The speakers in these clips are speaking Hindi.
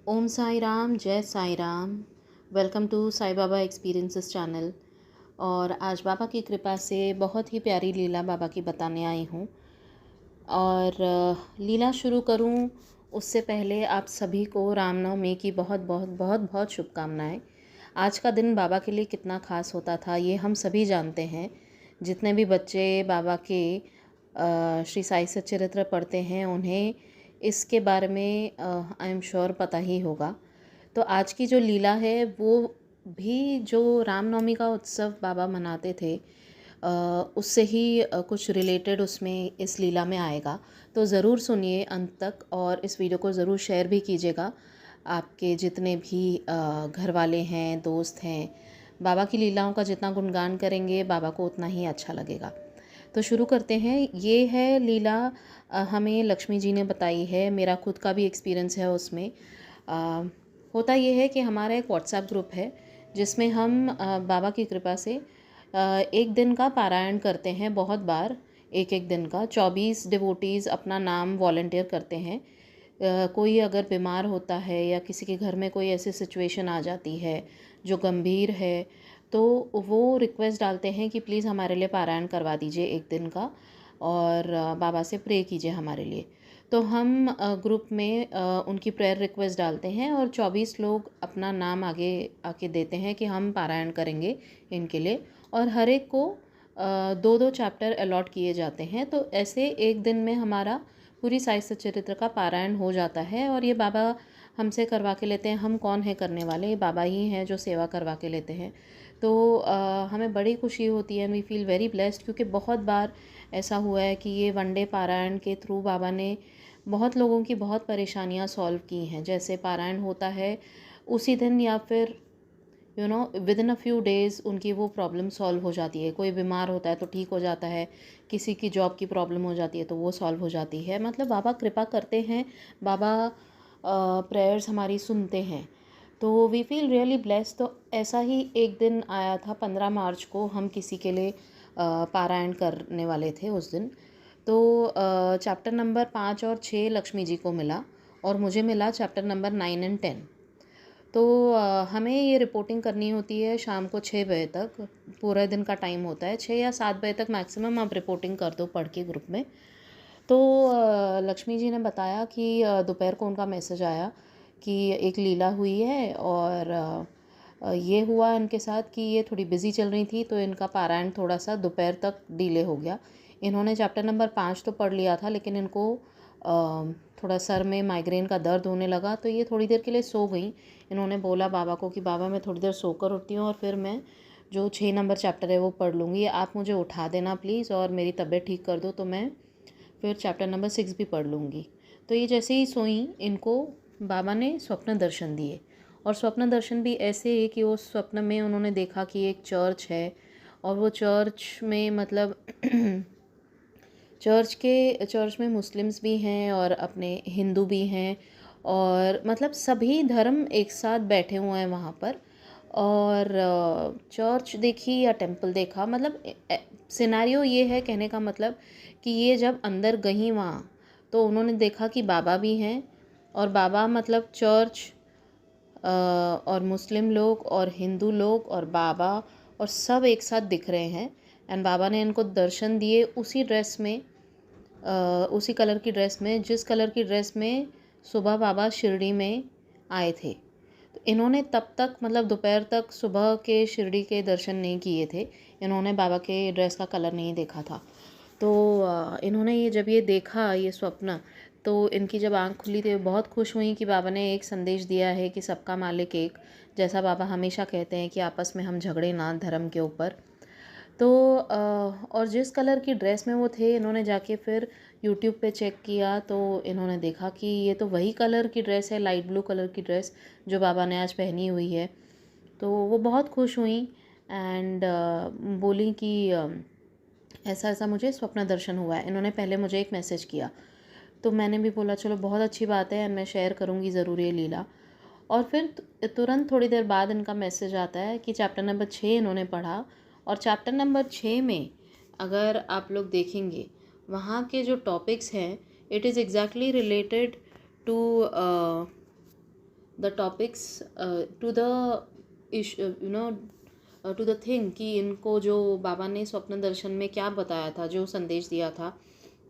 ओम साई राम, जय Sai Ram. Welcome to Sai Baba experiences channel. और आज बाबा की कृपा से बहुत ही प्यारी लीला बाबा की बताने आई हूँ। और लीला शुरू करूँ उससे पहले आप सभी को रामनवमी की बहुत बहुत बहुत बहुत शुभकामनाएं। आज का दिन बाबा के लिए कितना ख़ास होता था ये हम सभी जानते हैं। जितने भी बच्चे बाबा के श्री साई सच्चरित्र पढ़ते हैं उन्हें इसके बारे में आई एम श्योर पता ही होगा। तो आज की जो लीला है वो भी जो रामनवमी का उत्सव बाबा मनाते थे उससे ही कुछ रिलेटेड उसमें इस लीला में आएगा। तो ज़रूर सुनिए अंत तक और इस वीडियो को ज़रूर शेयर भी कीजिएगा। आपके जितने भी घर वाले हैं, दोस्त हैं, बाबा की लीलाओं का जितना गुणगान करेंगे बाबा को उतना ही अच्छा लगेगा। तो शुरू करते हैं। ये है लीला हमें लक्ष्मी जी ने बताई है। मेरा खुद का भी एक्सपीरियंस है उसमें। होता ये है कि हमारा एक व्हाट्सएप ग्रुप है जिसमें हम बाबा की कृपा से एक दिन का पारायण करते हैं। बहुत बार एक एक दिन का 24 डिवोटीज़ अपना नाम वॉलंटियर करते हैं। कोई अगर बीमार होता है या किसी के घर में कोई ऐसी सिचुएशन आ जाती है जो गंभीर है तो वो रिक्वेस्ट डालते हैं कि प्लीज़ हमारे लिए पारायण करवा दीजिए एक दिन का और बाबा से प्रे कीजिए हमारे लिए। तो हम ग्रुप में उनकी प्रेयर रिक्वेस्ट डालते हैं और 24 लोग अपना नाम आगे आके देते हैं कि हम पारायण करेंगे इनके लिए। और हर एक को दो दो चैप्टर अलॉट किए जाते हैं। तो ऐसे एक दिन में हमारा पूरी साई सच्चरित्र का पारायण हो जाता है। और ये बाबा हमसे करवा के लेते हैं। हम कौन है करने वाले, ये बाबा ही हैं जो सेवा करवा के लेते हैं। तो हमें बड़ी खुशी होती है। वी फील वेरी ब्लेस्ड क्योंकि बहुत बार ऐसा हुआ है कि ये वन डे पारायण के थ्रू बाबा ने बहुत लोगों की बहुत परेशानियां सॉल्व की हैं। जैसे पारायण होता है उसी दिन या फिर with in a few days उनकी वो प्रॉब्लम सॉल्व हो जाती है। कोई बीमार होता है तो ठीक हो जाता है, किसी की जॉब की प्रॉब्लम हो जाती है तो वो सॉल्व हो जाती है। मतलब बाबा कृपा करते हैं, बाबा प्रेयर्स हमारी सुनते हैं। तो वी फील रियली ब्लेस्ड। तो ऐसा ही एक दिन आया था 15 मार्च को। हम किसी के लिए पारायण करने वाले थे उस दिन। तो चैप्टर नंबर 5 और 6 लक्ष्मी जी को मिला और मुझे मिला चैप्टर नंबर 9 एंड 10। तो हमें ये रिपोर्टिंग करनी होती है शाम को 6 बजे तक। पूरे दिन का टाइम होता है, 6 या 7 बजे तक मैक्सिमम आप रिपोर्टिंग कर दो पढ़ के ग्रुप में। तो लक्ष्मी जी ने बताया कि दोपहर को उनका मैसेज आया कि एक लीला हुई है और ये हुआ इनके साथ कि ये थोड़ी बिज़ी चल रही थी तो इनका पारायण थोड़ा सा दोपहर तक डिले हो गया। इन्होंने चैप्टर नंबर 5 तो पढ़ लिया था लेकिन इनको थोड़ा सर में माइग्रेन का दर्द होने लगा तो ये थोड़ी देर के लिए सो गई। इन्होंने बोला बाबा को कि बाबा मैं थोड़ी देर सोकर उठती हूँ और फिर मैं जो 6 नंबर चैप्टर है वो पढ़ लूँगी, आप मुझे उठा देना प्लीज़ और मेरी तबीयत ठीक कर दो तो मैं फिर चैप्टर नंबर 6 भी पढ़ लूँगी। तो ये जैसे ही सोई इनको बाबा ने स्वप्न दर्शन दिए। और स्वप्न दर्शन भी ऐसे है कि उस स्वप्न में उन्होंने देखा कि एक चर्च है और वो चर्च में मतलब चर्च में मुस्लिम्स भी हैं और अपने हिंदू भी हैं और मतलब सभी धर्म एक साथ बैठे हुए हैं वहाँ पर। और चर्च देखी या टेंपल देखा, मतलब सिनेरियो ये है कहने का मतलब कि ये जब अंदर गई वहाँ तो उन्होंने देखा कि बाबा भी हैं और बाबा मतलब चर्च और मुस्लिम लोग और हिंदू लोग और बाबा और सब एक साथ दिख रहे हैं। एंड बाबा ने इनको दर्शन दिए उसी ड्रेस में, उसी कलर की ड्रेस में जिस कलर की ड्रेस में सुबह बाबा शिरडी में आए थे। तो इन्होंने तब तक मतलब दोपहर तक सुबह के शिरडी के दर्शन नहीं किए थे। इन्होंने बाबा के ड्रेस का कलर नहीं देखा था। तो इन्होंने ये जब ये देखा ये स्वप्न तो इनकी जब आँख खुली थी बहुत खुश हुई कि बाबा ने एक संदेश दिया है कि सबका मालिक एक। जैसा बाबा हमेशा कहते हैं कि आपस में हम झगड़े ना धर्म के ऊपर। तो और जिस कलर की ड्रेस में वो थे इन्होंने जाके फिर यूट्यूब पे चेक किया तो इन्होंने देखा कि ये तो वही कलर की ड्रेस है, लाइट ब्लू कलर की ड्रेस जो बाबा ने आज पहनी हुई है। तो वो बहुत खुश हुई एंड बोली कि ऐसा ऐसा मुझे स्वप्न दर्शन हुआ है। इन्होंने पहले मुझे एक मैसेज किया तो मैंने भी बोला चलो बहुत अच्छी बात है, मैं शेयर करूँगी ज़रूर ये लीला। और फिर तुरंत थोड़ी देर बाद इनका मैसेज आता है कि चैप्टर नंबर 6 इन्होंने पढ़ा। और चैप्टर नंबर 6 में अगर आप लोग देखेंगे वहाँ के जो टॉपिक्स हैं it is exactly related to the topics to the to the thing कि इनको जो बाबा ने स्वप्न दर्शन में क्या बताया था, जो संदेश दिया था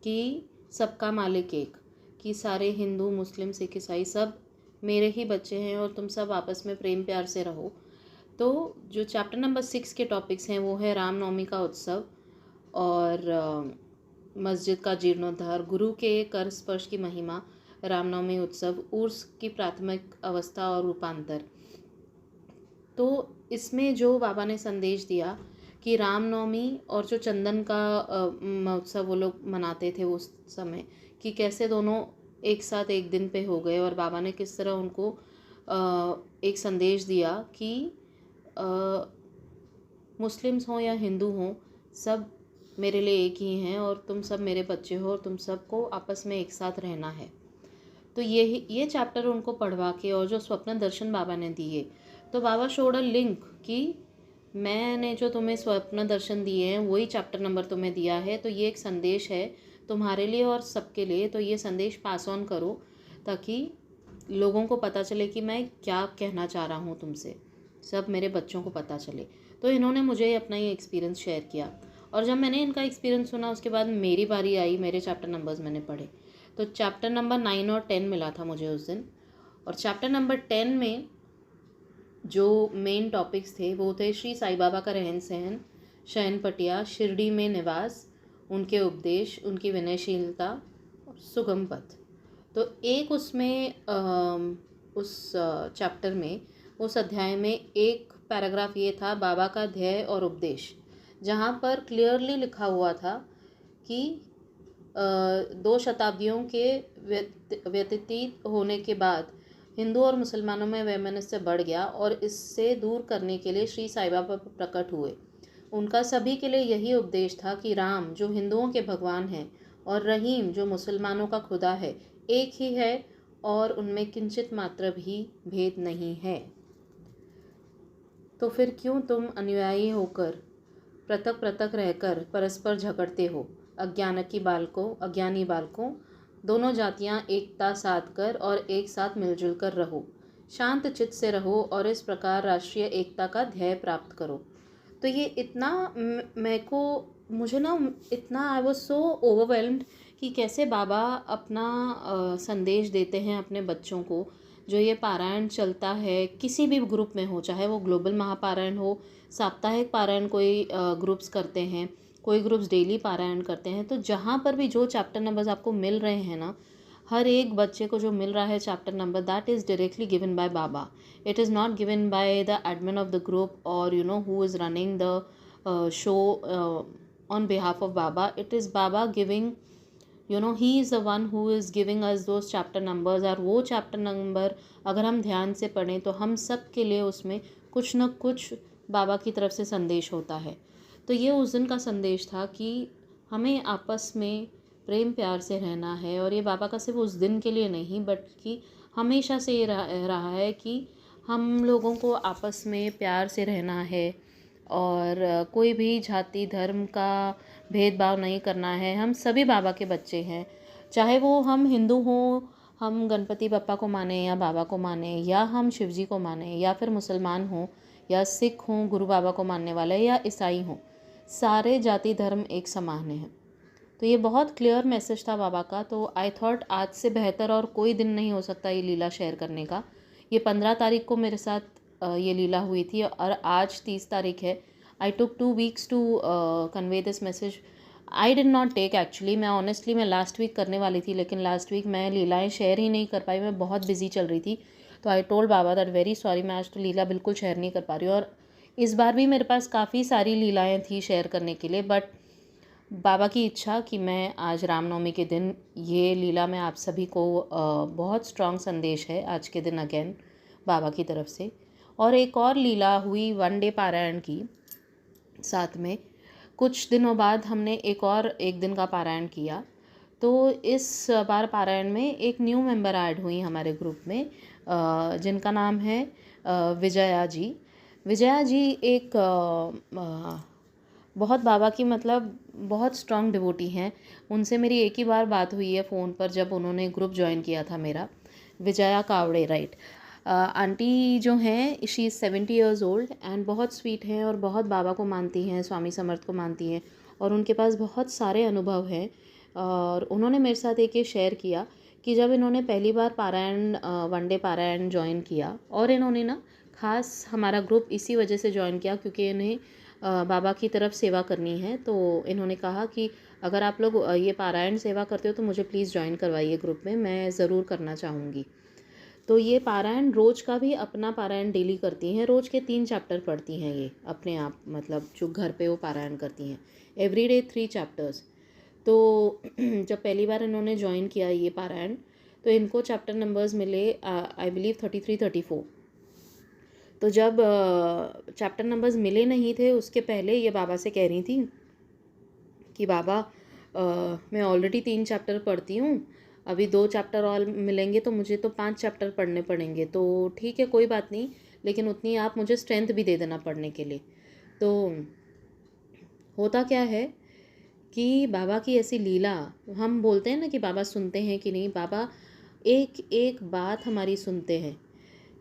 कि सबका मालिक एक, कि सारे हिंदू मुस्लिम सिख ईसाई सब मेरे ही बच्चे हैं और तुम सब आपस में प्रेम प्यार से रहो। तो जो चैप्टर नंबर 6 के टॉपिक्स हैं वो है रामनवमी का उत्सव और मस्जिद का जीर्णोद्धार, गुरु के कर स्पर्श की महिमा, रामनवमी उत्सव, उर्स की प्राथमिक अवस्था और रूपांतर। तो इसमें जो बाबा ने संदेश दिया कि रामनवमी और जो चंदन का महोत्सव वो लोग मनाते थे उस समय, कि कैसे दोनों एक साथ एक दिन पे हो गए और बाबा ने किस तरह उनको एक संदेश दिया कि मुस्लिम्स हों या हिंदू हों, सब मेरे लिए एक ही हैं और तुम सब मेरे बच्चे हो और तुम सबको आपस में एक साथ रहना है। तो ये चैप्टर उनको पढ़वा के और जो स्वप्न दर्शन बाबा ने दिए, तो बाबा शोड अ लिंक कि मैंने जो तुम्हें स्वप्न दर्शन दिए हैं वही चैप्टर नंबर तुम्हें दिया है, तो ये एक संदेश है तुम्हारे लिए और सबके लिए। तो ये संदेश पास ऑन करो ताकि लोगों को पता चले कि मैं क्या कहना चाह रहा हूँ तुमसे, सब मेरे बच्चों को पता चले। तो इन्होंने मुझे अपना ये एक्सपीरियंस शेयर किया और जब मैंने इनका एक्सपीरियंस सुना उसके बाद मेरी बारी आई, मेरे चैप्टर नंबर्स मैंने पढ़े। तो चैप्टर नंबर 9 और 10 मिला था मुझे उस दिन। और चैप्टर नंबर 10 में जो मेन टॉपिक्स थे वो थे श्री साईं बाबा का रहन सहन, शयन पटिया, शिरडी में निवास, उनके उपदेश, उनकी विनयशीलता और सुगम पथ। तो एक उसमें उस चैप्टर में, उस अध्याय में एक पैराग्राफ ये था, बाबा का ध्येय और उपदेश, जहाँ पर क्लियरली लिखा हुआ था कि 2 शताब्दियों के व्यतीत होने के बाद हिंदू और मुसलमानों में वैमनस्य बढ़ गया और इससे दूर करने के लिए श्री साईं बाबा प्रकट हुए। उनका सभी के लिए यही उपदेश था कि राम जो हिंदुओं के भगवान हैं और रहीम जो मुसलमानों का खुदा है, एक ही है और उनमें किंचित मात्र भी भेद नहीं है। तो फिर क्यों तुम अनुयायी होकर पृथक पृथक रहकर परस्पर झगड़ते हो? अज्ञानी बालकों, दोनों जातियां एकता साध कर और एक साथ मिलजुल कर रहो, शांत चित्त से रहो और इस प्रकार राष्ट्रीय एकता का ध्येय प्राप्त करो। तो ये इतना मुझे ना इतना आई वॉज सो ओवरवेल्म्ड कि कैसे बाबा अपना संदेश देते हैं अपने बच्चों को। जो ये पारायण चलता है किसी भी ग्रुप में हो, चाहे वो ग्लोबल महापारायण हो, साप्ताहिक पारायण कोई ग्रुप्स करते हैं, कोई ग्रुप्स डेली पारायण करते हैं, तो जहाँ पर भी जो चैप्टर नंबर्स आपको मिल रहे हैं ना, हर एक बच्चे को जो मिल रहा है chapter number, that is directly given by Baba. It is not given by the admin of the group और who is running the show on behalf of Baba. It is Baba giving, he is the one who is giving us those chapter numbers. और वो चैप्टर नंबर अगर हम ध्यान से पढ़ें तो हम सब के लिए उसमें कुछ न कुछ बाबा की तरफ से संदेश होता है. तो ये उस दिन का संदेश था कि हमें आपस में प्रेम प्यार से रहना है. और ये बाबा का सिर्फ उस दिन के लिए नहीं, बल्कि हमेशा से ये रहा है कि हम लोगों को आपस में प्यार से रहना है और कोई भी जाति धर्म का भेदभाव नहीं करना है. हम सभी बाबा के बच्चे हैं, चाहे वो हम हिंदू हों, हम गणपति बप्पा को माने या बाबा को माने, या हम शिव जी को माने, या फिर मुसलमान हों या सिख हों गुरु बाबा को मानने वाले, या ईसाई हों, सारे जाति धर्म एक समान हैं. तो ये बहुत क्लियर मैसेज था बाबा का. तो आई थॉट आज से बेहतर और कोई दिन नहीं हो सकता ये लीला शेयर करने का. ये 15 तारीख को मेरे साथ ये लीला हुई थी और आज 30 तारीख है. I took 2 weeks to convey this message. I did not take actually, मैं लास्ट वीक करने वाली थी, लेकिन लास्ट वीक मैं लीलाएं शेयर ही नहीं कर पाई, मैं बहुत बिजी चल रही थी. तो I told Baba that very sorry, मैं आज तो लीला बिल्कुल शेयर नहीं कर पा रही हूँ. और इस बार भी मेरे पास काफ़ी सारी लीलाएँ थी शेयर करने के लिए, बट बाबा की इच्छा कि मैं आज रामनवमी के दिन ये लीला में आप सभी को बहुत स्ट्रॉन्ग संदेश है आज के दिन अगेन बाबा की तरफ से. और एक और लीला हुई 1 डे पारायण की. साथ में कुछ दिनों बाद हमने एक दिन का पारायण किया. तो इस बार पारायण में एक न्यू मेंबर ऐड हुई हमारे ग्रुप में, जिनका नाम है विजया जी. विजया जी एक बहुत बाबा की बहुत स्ट्रॉन्ग डिवोटी हैं. उनसे मेरी एक ही बार बात हुई है फ़ोन पर जब उन्होंने ग्रुप ज्वाइन किया था मेरा. विजया कावड़े, राइट. आंटी जो हैं she is 70 years old and बहुत स्वीट हैं और बहुत बाबा को मानती हैं, स्वामी समर्थ को मानती हैं और उनके पास बहुत सारे अनुभव हैं। और उन्होंने मेरे साथ एक ये शेयर किया कि जब इन्होंने पहली बार पारायण वन डे पारायण ज्वाइन किया, और इन्होंने ना ख़ास हमारा ग्रुप इसी वजह से ज्वाइन किया क्योंकि इन्हें बाबा की तरफ सेवा करनी है। तो इन्होंने कहा कि अगर आप लोग ये पारायण सेवा करते हो तो मुझे प्लीज़ ज्वाइन करवाइए ग्रुप में, मैं ज़रूर करना चाहूँगी। तो ये पारायण रोज़ का भी अपना पारायण डेली करती हैं, रोज़ के 3 चैप्टर पढ़ती हैं ये अपने आप, मतलब जो घर पे वो पारायण करती हैं, एवरीडे 3 चैप्टर्स। तो जब पहली बार इन्होंने ज्वाइन किया ये पारायण, तो इनको चैप्टर नंबर्स मिले आई बिलीव 33-34। तो जब चैप्टर नंबर्स मिले नहीं थे उसके पहले ये बाबा से कह रही थी कि बाबा मैं ऑलरेडी 3 चैप्टर पढ़ती हूँ, अभी 2 चैप्टर और मिलेंगे तो मुझे तो 5 चैप्टर पढ़ने पड़ेंगे, तो ठीक है कोई बात नहीं, लेकिन उतनी आप मुझे स्ट्रेंथ भी दे देना पढ़ने के लिए। तो होता क्या है कि बाबा की ऐसी लीला, हम बोलते हैं ना कि बाबा सुनते हैं कि नहीं, बाबा एक एक बात हमारी सुनते हैं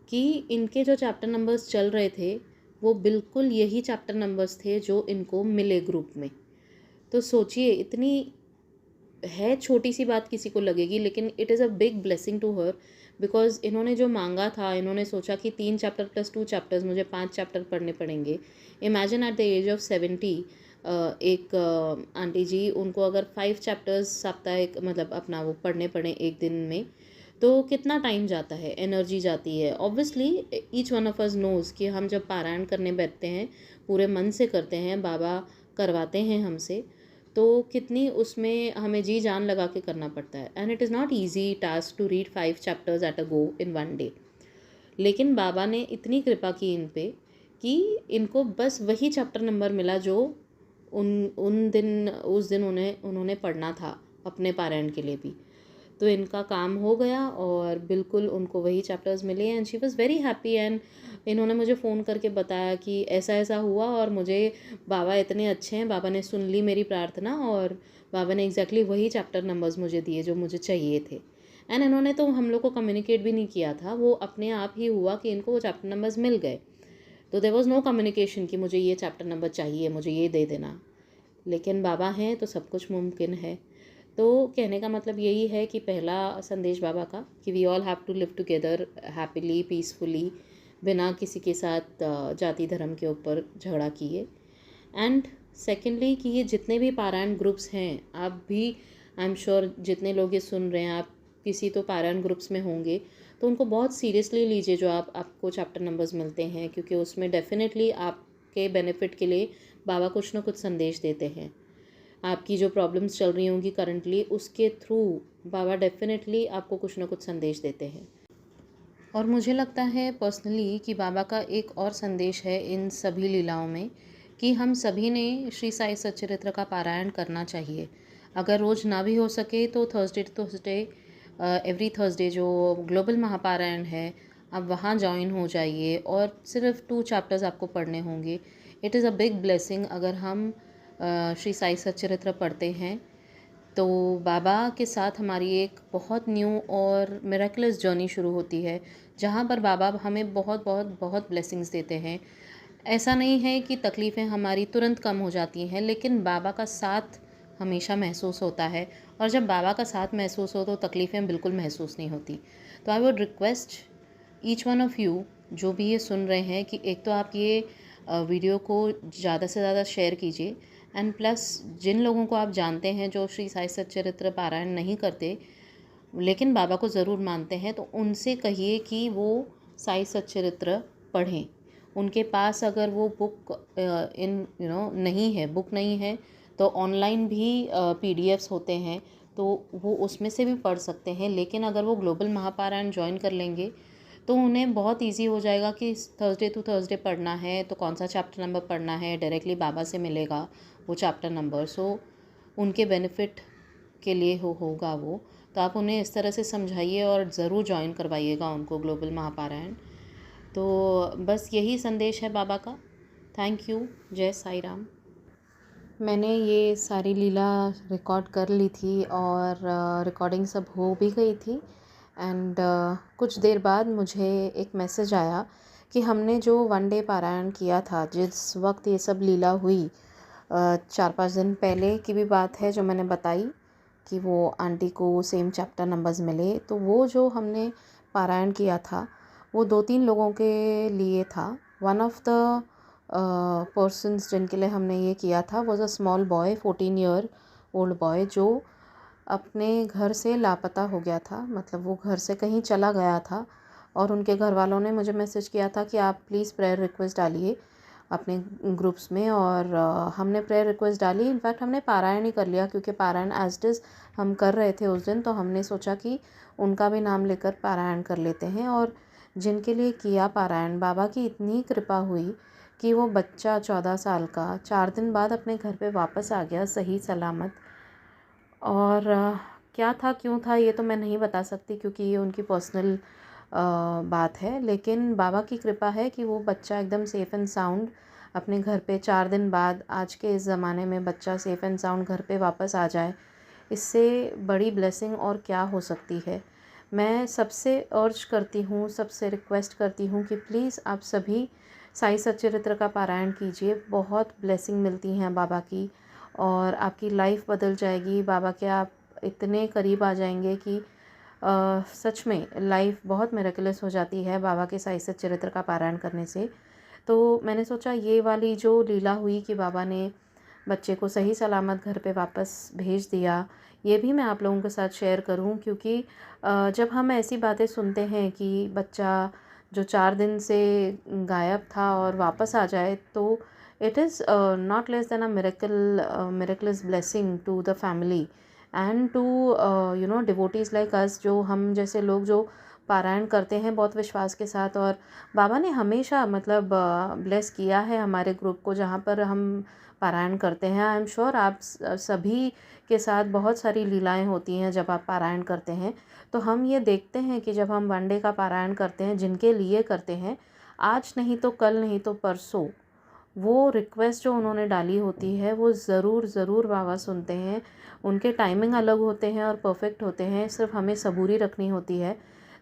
कि इनके जो चैप्टर नंबर्स चल रहे थे वो बिल्कुल यही चैप्टर नंबर्स थे जो इनको मिले ग्रुप में। तो सोचिए, इतनी है छोटी सी बात किसी को लगेगी, लेकिन it is a big blessing to her, because इन्होंने जो मांगा था, इन्होंने सोचा कि 3 चैप्टर प्लस 2 चैप्टर्स मुझे 5 चैप्टर पढ़ने पड़ेंगे। Imagine at the age of 70 एक आंटी जी, उनको अगर 5 चैप्टर्स साप्ताहिक मतलब अपना वो पढ़ने पड़े एक दिन में, तो कितना टाइम जाता है, एनर्जी जाती है। Obviously each one of us knows कि हम जब पारायण करने बैठते हैं पूरे मन से करते हैं, बाबा करवाते हैं हमसे, तो कितनी उसमें हमें जी जान लगा के करना पड़ता है। And it is not easy task to read 5 chapters at a go in one day. लेकिन बाबा ने इतनी कृपा की इन पे कि इनको बस वही चैप्टर नंबर मिला जो उस दिन उन्होंने पढ़ना था अपने पारायण के लिए भी। तो इनका काम हो गया और बिल्कुल उनको वही चैप्टर्स मिले and she was very happy. And इन्होंने मुझे फ़ोन करके बताया कि ऐसा ऐसा हुआ और मुझे बाबा इतने अच्छे हैं, बाबा ने सुन ली मेरी प्रार्थना और बाबा ने एग्जैक्टली वही चैप्टर नंबर्स मुझे दिए जो मुझे चाहिए थे। एंड इन्होंने तो हम लोग को कम्युनिकेट भी नहीं किया था, वो अपने आप ही हुआ कि इनको वो चैप्टर नंबर्स मिल गए। तो देयर वाज नो कम्युनिकेशन कि मुझे ये चैप्टर नंबर चाहिए, मुझे ये दे देना। लेकिन बाबा हैं तो सब कुछ मुमकिन है। तो कहने का मतलब यही है कि पहला संदेश बाबा का कि we all have to live together happily peacefully, बिना किसी के साथ जाति धर्म के ऊपर झगड़ा किए। एंड सेकेंडली कि ये जितने भी पारायण ग्रुप्स हैं, आप भी आई एम श्योर जितने लोग ये सुन रहे हैं आप किसी तो पारायण ग्रुप्स में होंगे, तो उनको बहुत सीरियसली लीजिए जो आपको चैप्टर नंबर्स मिलते हैं, क्योंकि उसमें डेफिनेटली आपके बेनिफिट के लिए बाबा कुछ ना कुछ संदेश देते हैं। आपकी जो प्रॉब्लम्स चल रही होंगी करंटली, उसके थ्रू बाबा डेफिनेटली आपको कुछ ना कुछ संदेश देते हैं। और मुझे लगता है पर्सनली कि बाबा का एक और संदेश है इन सभी लीलाओं में कि हम सभी ने श्री साई सच्चरित्र का पारायण करना चाहिए। अगर रोज़ ना भी हो सके तो थर्सडे एवरी थर्सडे जो ग्लोबल महापारायण है, आप वहाँ ज्वाइन हो जाइए और सिर्फ 2 चैप्टर्स आपको पढ़ने होंगे। It is a big blessing अगर हम श्री साई सच्चरित्र पढ़ते हैं, तो बाबा के साथ हमारी एक बहुत न्यू और मिरेकलस जर्नी शुरू होती है, जहाँ पर बाबा हमें बहुत बहुत बहुत ब्लेसिंग्स देते हैं। ऐसा नहीं है कि तकलीफ़ें हमारी तुरंत कम हो जाती हैं, लेकिन बाबा का साथ हमेशा महसूस होता है, और जब बाबा का साथ महसूस हो तो तकलीफ़ें बिल्कुल महसूस नहीं होती। तो I would request each one of you जो भी ये सुन रहे हैं कि एक तो आप ये वीडियो को ज़्यादा से ज़्यादा शेयर कीजिए, एंड प्लस जिन लोगों को आप जानते हैं जो श्री साई सच्चरित्र पारायण नहीं करते लेकिन बाबा को ज़रूर मानते हैं, तो उनसे कहिए कि वो साई सच्चरित्र पढ़ें। उनके पास अगर वो बुक नहीं है, बुक नहीं है, तो ऑनलाइन भी पीडीएफ्स होते हैं, तो वो उसमें से भी पढ़ सकते हैं। लेकिन अगर वो ग्लोबल महापारायण ज्वाइन कर लेंगे तो उन्हें बहुत इजी हो जाएगा कि थर्सडे टू थर्सडे पढ़ना है तो कौन सा चैप्टर नंबर पढ़ना है, डायरेक्टली बाबा से मिलेगा वो चैप्टर नंबर। सो उनके बेनिफिट के लिए होगा वो। तो आप उन्हें इस तरह से समझाइए और ज़रूर ज्वाइन करवाइएगा उनको ग्लोबल महापारायण। तो बस यही संदेश है बाबा का। Thank you. जय साई राम। मैंने ये सारी लीला रिकॉर्ड कर ली थी और रिकॉर्डिंग सब हो भी गई थी। एंड कुछ देर बाद मुझे एक मैसेज आया कि हमने जो वन डे पारायण किया था, जिस वक्त ये सब लीला हुई, 4-5 दिन पहले की भी बात है जो मैंने बताई कि वो आंटी को सेम चैप्टर नंबर्स मिले, तो वो जो हमने पारायण किया था वो 2-3 लोगों के लिए था। वन ऑफ द पर्सन्स जिनके लिए हमने ये किया था was a small boy, 14 year old boy, जो अपने घर से लापता हो गया था। मतलब वो घर से कहीं चला गया था और उनके घर वालों ने मुझे मैसेज किया था कि आप प्लीज़ प्रेयर रिक्वेस्ट डालिए अपने ग्रुप्स में। और हमने प्रेयर रिक्वेस्ट डाली। इनफैक्ट हमने पारायण ही कर लिया, क्योंकि पारायण एज इट इज़ हम कर रहे थे उस दिन, तो हमने सोचा कि उनका भी नाम लेकर पारायण कर लेते हैं। और जिनके लिए किया पारायण, बाबा की इतनी कृपा हुई कि वो बच्चा 14 साल का 4 दिन बाद अपने घर पे वापस आ गया सही सलामत। और क्या था, क्यों था, ये तो मैं नहीं बता सकती क्योंकि ये उनकी पर्सनल बात है। लेकिन बाबा की कृपा है कि वो बच्चा एकदम सेफ़ एंड साउंड अपने घर पे 4 दिन बाद, आज के इस ज़माने में बच्चा सेफ़ एंड साउंड घर पे वापस आ जाए, इससे बड़ी ब्लेसिंग और क्या हो सकती है। मैं सबसे अर्ज करती हूँ, सबसे रिक्वेस्ट करती हूँ कि प्लीज़ आप सभी साई सच्चरित्र का पारायण कीजिए। बहुत ब्लेसिंग मिलती हैं बाबा की और आपकी लाइफ बदल जाएगी। बाबा के आप इतने करीब आ जाएंगे कि सच में लाइफ बहुत मिरेकलस हो जाती है बाबा के साई सच्चरित्र का पारायण करने से। तो मैंने सोचा ये वाली जो लीला हुई कि बाबा ने बच्चे को सही सलामत घर पे वापस भेज दिया, ये भी मैं आप लोगों के साथ शेयर करूं, क्योंकि जब हम ऐसी बातें सुनते हैं कि बच्चा जो 4 दिन से गायब था और वापस आ जाए, तो it is not less than a miraculous blessing to the family and to devotees like us, जो हम जैसे लोग जो पारायण करते हैं बहुत विश्वास के साथ। और बाबा ने हमेशा मतलब ब्लेस किया है हमारे ग्रुप को जहाँ पर हम पारायण करते हैं। आई एम श्योर आप सभी के साथ बहुत सारी लीलाएं होती हैं जब आप पारायण करते हैं। तो हम ये देखते हैं कि जब हम वन डे का पारायण करते हैं, जिनके लिए करते हैं, आज नहीं तो कल, नहीं तो परसों, वो रिक्वेस्ट जो उन्होंने डाली होती है वो ज़रूर ज़रूर बाबा सुनते हैं। उनके टाइमिंग अलग होते हैं और परफेक्ट होते हैं, सिर्फ हमें सबूरी रखनी होती है।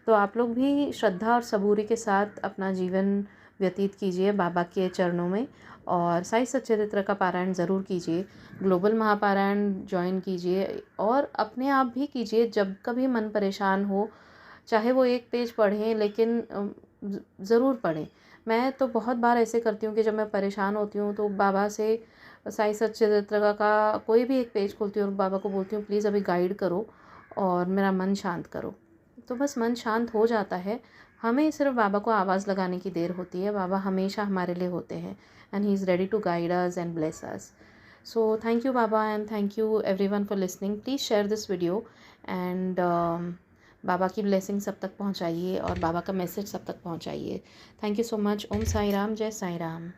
तो आप लोग भी श्रद्धा और सबूरी के साथ अपना जीवन व्यतीत कीजिए बाबा के चरणों में और साई सच्चरित्र का पारायण ज़रूर कीजिए। ग्लोबल महापारायण ज्वाइन कीजिए और अपने आप भी कीजिए जब कभी मन परेशान हो, चाहे वो एक पेज पढ़ें, लेकिन ज़रूर पढ़ें। मैं तो बहुत बार ऐसे करती हूँ कि जब मैं परेशान होती हूँ तो बाबा से साई सच्चरित्र का कोई भी एक पेज खोलती हूँ और बाबा को बोलती हूँ प्लीज़ अभी गाइड करो और मेरा मन शांत करो। तो बस मन शांत हो जाता है। हमें सिर्फ बाबा को आवाज़ लगाने की देर होती है। बाबा हमेशा हमारे लिए होते हैं and he is ready to guide us and bless us. So thank you Baba and thank you everyone for listening. Please share this video and Baba की ब्लेसिंग सब तक पहुंचाइए और बाबा का मैसेज सब तक पहुंचाइए। Thank you so much. Om Sai Ram, जय साई राम।